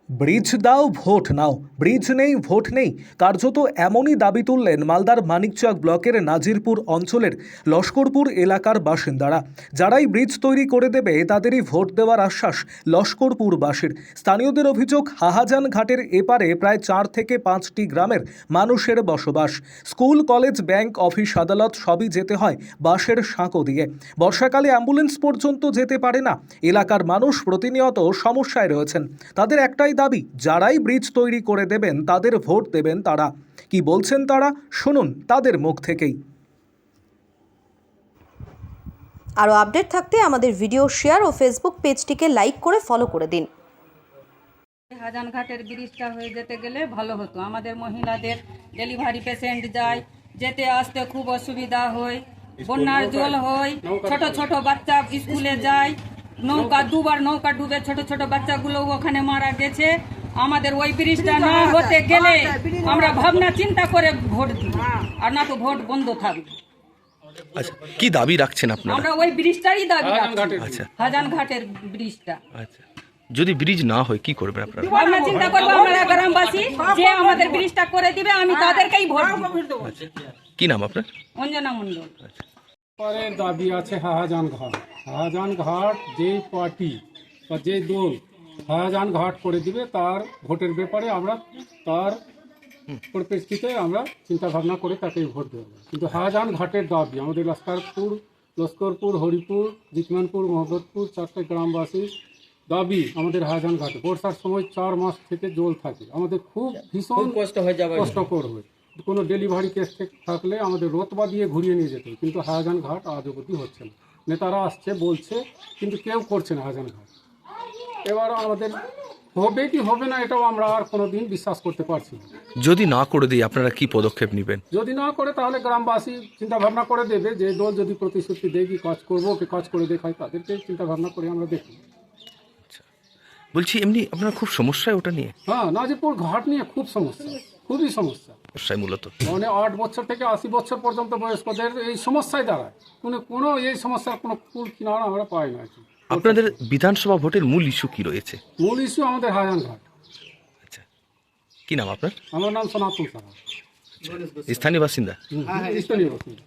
Bridge দাও vote নাও, bridge নেই vote নেই, কার্যত এমনই দাবি তুললেন মালদার মানিকচক ব্লকের নাজিরপুর অঞ্চলের লস্করপুর এলাকার বাসিন্দারা। যারাই ব্রিজ তৈরি করে দেবে তাদেরই ভোট দেওয়ার আশ্বাস লস্করপুরবাসীর। স্থানীয়দের অভিযোগ, হাহাজান ঘাটের এপারে প্রায় 4 থেকে 5টি গ্রামের মানুষের বসবাস। স্কুল, কলেজ, ব্যাংক, অফিস, আদালত সবই যেতে হয় বাঁশের সাঁকো দিয়ে। বর্ষাকালে অ্যাম্বুলেন্স পর্যন্ত যেতে পারে না। এলাকার মানুষ প্রতিনিয়ত সমস্যায় রয়েছেন। তাদের একটাই দাবি, যারাই ব্রিজ তৈরি করে দেবেন তাদের ভোট দেবেন তারা। কি বলছেন তারা, শুনুন তাদের মুখ থেকেই। আরও আপডেট থাকতে আমাদের ভিডিও শেয়ার ও ফেসবুক পেজটিকে লাইক করে ফলো করে দিন। হাজান ঘাটের ব্রিজটা হয়ে যেতে গেলে ভালো হতো। আমাদের মহিলাদের ডেলিভারি পেশেন্ট যায়, যেতে আসতে খুব অসুবিধা হয়। বন্যার জল হয়, ছোট ছোট বাচ্চা স্কুলে যায়, নৌকা দুবার নৌকা ডুবে ছোট ছোট বাচ্চাগুলো ওখানে মারা গেছে। আমাদের ওই ব্রিজটা না হতে গেলে আমরা ভাবনা চিন্তা করে ভোট দিব, আর না তো ভোট বন্ধ থাকবে। আচ্ছা, কি দাবি রাখছেন আপনারা? আমরা ওই ব্রিজটারই দাবি রাখছি, আচ্ছা, হাজান ঘাটের ব্রিজটা। আচ্ছা, যদি ব্রিজ না হয় কি করবেন আপনারা? ভাবনা চিন্তা করবো আমরা গ্রামবাসী, যে আমাদের ব্রিজটা করে দিবে আমি তাদেরকেই ভোট দিব। কি নাম আপনার? অঞ্জনা মণ্ডল। পরের দাবি আছে হাহাজান ঘাট। হাহাজান ঘাট যে পার্টি বা যে দল হাহাজান ঘাট করে দিবে তার ভোটের ব্যাপারে আমরা তার পরিপ্রেক্ষিতে আমরা চিন্তা ভাবনা করে তাকে ভোট দেবো। কিন্তু হাহাজান ঘাটের দাবি আমাদের লস্করপুর, হরিপুর, জিতমানপুর, মোহাম্মদপুর 4টে গ্রামবাসী দাবি আমাদের হাহাজান ঘাটে বর্ষার সময় 4 মাস থেকে জল থাকে, আমাদের খুব ভীষণ কষ্টকর হয়। কোনো ডেলিভারি কেস থাকলে আমাদের রোতবা দিয়ে ঘুরিয়ে নিয়ে যেত, কিন্তু হাহাজান ঘাট আজ অবধি হচ্ছে না। নেতারা আসছে বলছে, কিন্তু কেউ করছে না হাহাজান ঘাট। এবার আমাদের হবে কি হবে না এটাও আমরা আর কোনোদিন বিশ্বাস করতে পারছি না। যদি না করে দিই আপনারা কি পদক্ষেপ নেবেন? যদি না করে তাহলে গ্রামবাসী চিন্তা ভাবনা করে দেবে, যে দল যদি প্রতিশ্রুতি দেয় কি কাজ করবো কি কাজ করে দেখায়, তাদেরকে চিন্তা ভাবনা করে আমরা দেখি। বলছি, এমনি আপনারা খুব সমস্যায় ওটা নিয়ে? হ্যাঁ, নাজিরপুর ঘাট নিয়ে খুব সমস্যা, খুবই সমস্যা। সমস্যায় মূলত মানে 8 বছর থেকে 80 বছর পর্যন্ত বয়স্কদের এই সমস্যায় দাঁড়ায়। কোনো এই সমস্যার কোনো কুল কিনারা আমরা পাই না। আপনাদের বিধানসভা ভোটের মূল ইস্যু কি রয়েছে? মূল ইস্যু আমাদের হাজান ঘাট। আচ্ছা, কি নাম আপনার? আমার নাম সনাতন সাহা, স্থানীয় বাসিন্দা। স্থানীয় বাসিন্দা।